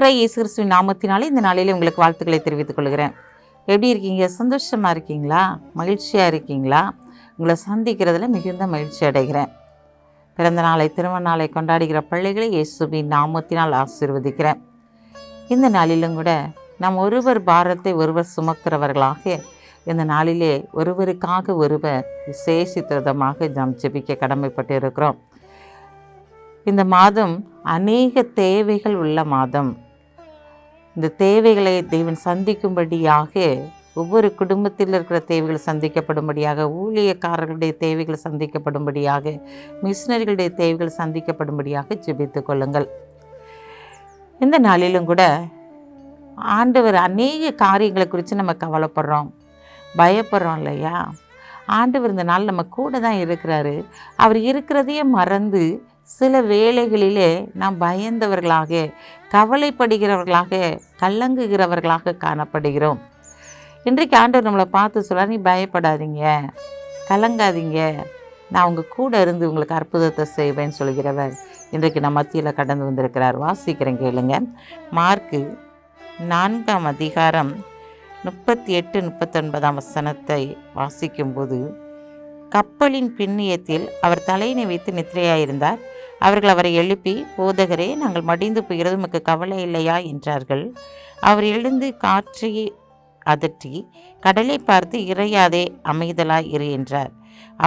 ஆண்டவராய் இயேசு கிறிஸ்துவின் நாமத்தினாலே இந்த நாளிலே உங்களுக்கு வாழ்த்துக்களை தெரிவித்துக் கொள்கிறேன். எப்படி இருக்கீங்க? சந்தோஷமாக இருக்கீங்களா? மகிழ்ச்சியாக இருக்கீங்களா? உங்களை சந்திக்கிறதுல மிகுந்த மகிழ்ச்சி அடைகிறேன். பிறந்த நாளை, திருமண நாளை கொண்டாடுகிற பிள்ளைகளை இயேசுவின் நாமத்தினால் ஆசீர்வதிக்கிறேன். இந்த நாளிலும் கூட நாம் ஒருவர் பாரத்தை ஒருவர் சுமக்கிறவர்களாக இந்த நாளிலே ஒருவருக்காக ஒருவர் விசேஷித்த விதமாக நாம் ஜெபிக்க கடமைப்பட்டு இருக்கிறோம். இந்த மாதம் அநேக தேவைகள் உள்ள மாதம். இந்த தேவைகளை தேவன் சந்திக்கும்படியாக, ஒவ்வொரு குடும்பத்தில் இருக்கிற தேவைகள் சந்திக்கப்படும்படியாக, ஊழியக்காரர்களுடைய தேவைகள் சந்திக்கப்படும்படியாக, மிஷினரிகளுடைய தேவைகள் சந்திக்கப்படும்படியாக ஜெபித்துக் கொள்ளுங்கள். இந்த நாளிலும் கூட ஆண்டவர் அநேக காரியங்களை குறித்து நம்ம கவலைப்படுறோம், பயப்படுறோம் இல்லையா? ஆண்டவர் இந்த நாள் நம்ம கூட தான் இருக்கிறாரு. அவர் இருக்கிறதையே மறந்து சில வேளைகளிலே நாம் பயந்தவர்களாக, கவலைப்படுகிறவர்களாக, கலங்குகிறவர்களாக காணப்படுகிறோம். இன்றைக்கு ஆண்டவர் நம்மளை பார்த்து சொல்கிறார், நீ பயப்படாதீங்க, கலங்காதீங்க, நான் உங்கள் கூட இருந்து உங்களுக்கு அற்புதத்தை செய்வேன்னு சொல்கிறவர் இன்றைக்கு நம்ம மத்தியில் கடந்து வந்திருக்கிறார். வாசிக்கிறேன் கேளுங்க. மார்க்கு 4ஆம் அதிகாரம் 38-39 வாசிக்கும்போது, கப்பலின் பின்னியத்தில் அவர் தலையினை வைத்து நித்திரையாயிருந்தார். அவர்கள் அவரை எழுப்பி, போதகரே, நாங்கள் மடிந்து போகிறது உமக்கு கவலை இல்லையா என்றார்கள். அவர் எழுந்து காற்றை அதட்டி கடலை பார்த்து, இறையாதே, அமைதலாய் இரு என்றார்.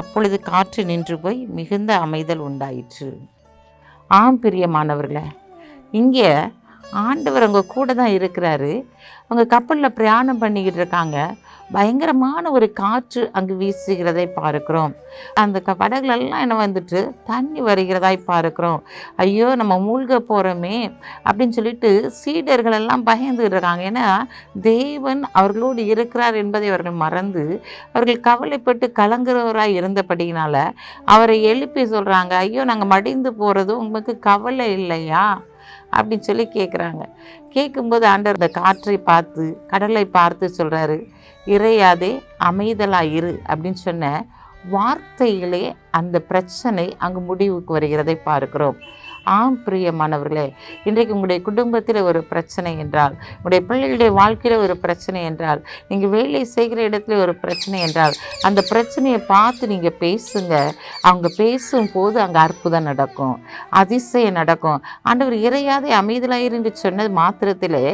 அப்பொழுது காற்று நின்று போய் மிகுந்த அமைதல் உண்டாயிற்று. ஆம் பிரியமானவர்களே, இங்கே ஆண்டவர் அவங்க கூட தான் இருக்கிறாரு. அவங்க கப்பலில் பிரயாணம் பண்ணிக்கிட்டு இருக்காங்க. பயங்கரமான ஒரு காற்று அங்கு வீசுகிறதை பார்க்கிறோம். அந்த படகுலெல்லாம் என்ன வந்துட்டு தண்ணி வருகிறதாய் பார்க்கிறோம். ஐயோ, நம்ம மூழ்க போகிறோமே அப்படின்னு சொல்லிட்டு சீடர்கள் எல்லாம் பயந்துகிட்டு இருக்காங்க. ஏன்னா தேவன் அவர்களோடு இருக்கிறார் என்பதை அவர்கள் மறந்து அவர்கள் கவலைப்பட்டு கலங்குறவராய் இருந்தபடியினால அவரை எழுப்பி சொல்கிறாங்க, ஐயோ, நாங்கள் மடிந்து போகிறது உங்களுக்கு கவலை இல்லையா அப்படின்னு சொல்லி கேட்குறாங்க. கேட்கும்போது ஆண்டவர் இந்த காற்றை பார்த்து, கடலை பார்த்து சொல்கிறாரு, இறையாதே, அமைதலாக இரு அப்படின்னு சொன்ன வார்த்தைகளே அந்த பிரச்சனை அங்கு முடிவுக்கு வருகிறதை பார்க்கிறோம். ஆம் பிரியமானவர்களே, இன்றைக்கு உங்களுடைய குடும்பத்தில் ஒரு பிரச்சனை என்றால், உங்களுடைய பிள்ளைகளுடைய வாழ்க்கையில் ஒரு பிரச்சனை என்றால், நீங்கள் வேலை செய்கிற இடத்துல ஒரு பிரச்சனை என்றால், அந்த பிரச்சனையை பார்த்து நீங்கள் பேசுங்க. அவங்க பேசும்போது அங்கே அற்புதம் நடக்கும், அதிசயம் நடக்கும். ஆண்டவர் இறையாதே, அமைதலாயிரு என்று சொன்னது மாத்திரத்திலே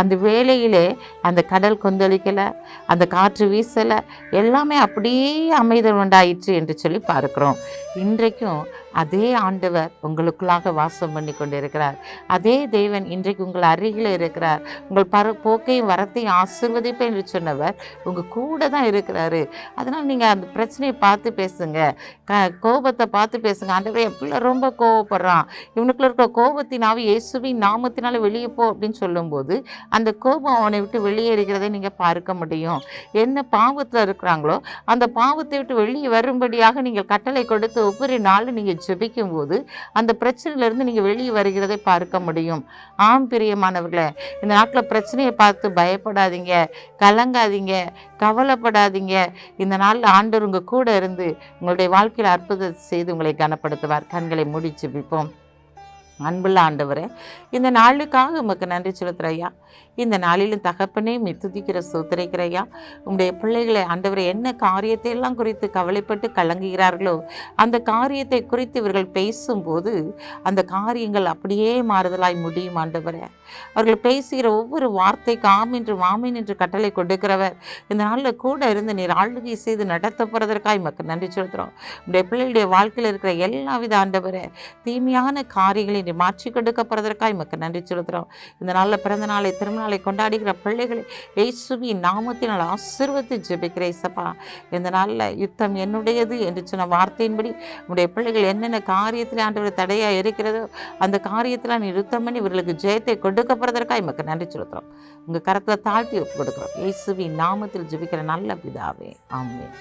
அந்த வேலையிலே அந்த கடல் கொந்தளிக்கலை, அந்த காற்று வீசலை, எல்லாமே அப்படியே அமைதல் உண்டாயிற்று என்று சொல்லி பார்க்கிறோம். இன்றைக்கும் அதே ஆண்டவர் உங்களுக்குள்ளாக வாசம் பண்ணி கொண்டிருக்கிறார். அதே தேவன் இன்றைக்கு உங்கள் அருகில் இருக்கிறார். உங்கள் போக்கையும் வரத்தையும் ஆசீர்வதிப்பேன் என்று சொன்னவர் உங்கள் கூட தான் இருக்கிறாரு. அதனால் நீங்கள் அந்த பிரச்சனையை பார்த்து பேசுங்க, கோபத்தை பார்த்து பேசுங்க. ஆண்டவரே, என் பிள்ளை ரொம்ப கோபப்படுறான், இவனுக்குள்ள இருக்கிற கோபத்தின் ஆவி இயேசுவின் நாமத்தினால வெளியே போ அப்படின்னு சொல்லும்போது அந்த கோபம் அவனை விட்டு வெளியே இருக்கிறதை நீங்கள் பார்க்க முடியும். என்ன பாவத்தில் இருக்கிறாங்களோ அந்த பாவத்தை விட்டு வெளியே வரும்படியாக நீங்கள் கட்டளை கொடுத்து ஒவ்வொரு நாளும் நீங்கள் ஜெபிக்கும் போது அந்த பிரச்சனையிலிருந்து நீங்கள் வெளியே வருகிறதை பார்க்க முடியும். ஆம் பிரியமானவர்களே, இந்த நாட்டில் பிரச்சனையை பார்த்து பயப்படாதீங்க, கலங்காதீங்க, கவலைப்படாதீங்க. இந்த நாளில் ஆண்டவர் உங்கள் கூட இருந்து உங்களுடைய வாழ்க்கையில் அற்புதத்தை செய்து உங்களை கனப்படுத்துவார். கண்களை மூடி ஜெபிப்போம். அன்புள்ள ஆண்டவரே, இந்த நாளுக்காக உமக்கு நன்றி செலுத்துறையா. இந்த நாளிலும் தகப்பனே துதிக்கிற சோத்திரைக்கிறையா. உங்களுடைய பிள்ளைகளை ஆண்டவரை என்ன காரியத்தை எல்லாம் குறித்து கவலைப்பட்டு கலங்குகிறார்களோ அந்த காரியத்தை குறித்து இவர்கள் பேசும்போது அந்த காரியங்கள் அப்படியே மாறுதலாய் முடியும். ஆண்டவரே, அவர்கள் பேசுகிற ஒவ்வொரு வார்த்தைக்கு ஆமீன் என்று கட்டளை கொடுக்கிறவர் இந்த நாளில் கூட இருந்து நீர் ஆளுகை செய்து நடத்த போகிறதற்காக உமக்கு நன்றி செலுத்துகிறோம். உங்களுடைய பிள்ளைகளுடைய வாழ்க்கையில் இருக்கிற எல்லாவித ஆண்டவரே தீமையான காரியங்களை நீ மாற்றி கொடுக்க போகிறதற்காக உமக்கு நன்றி செலுத்துகிறோம். இந்த நாளில் பிறந்த நாளை, திருமண நாளை கொண்டாடுகிற பிள்ளைகளை இயேசுவின் நாமத்தினால் ஆசீர்வதித்து ஜெபிக்கிறேன். இயேசப்பா, இந்த நாளில் யுத்தம் என்னுடையது என்று சொன்ன வார்த்தையின்படி உங்களுடைய பிள்ளைகள் என்னென்ன காரியத்தில் ஆண்டவர் தடையாக இருக்கிறதோ அந்த காரியத்தில் நீ யுத்தம் பண்ணி இவர்களுக்கு ஜெயத்தை கொடுக்க போகிறதற்காக உமக்கு நன்றி செலுத்துகிறோம். உங்கள் கரத்தில் தாழ்த்தி ஒப்பு கொடுக்குறோம். இயேசுவின் நாமத்தில் ஜெபிக்கிற நல்ல பிதாவே, ஆமென்.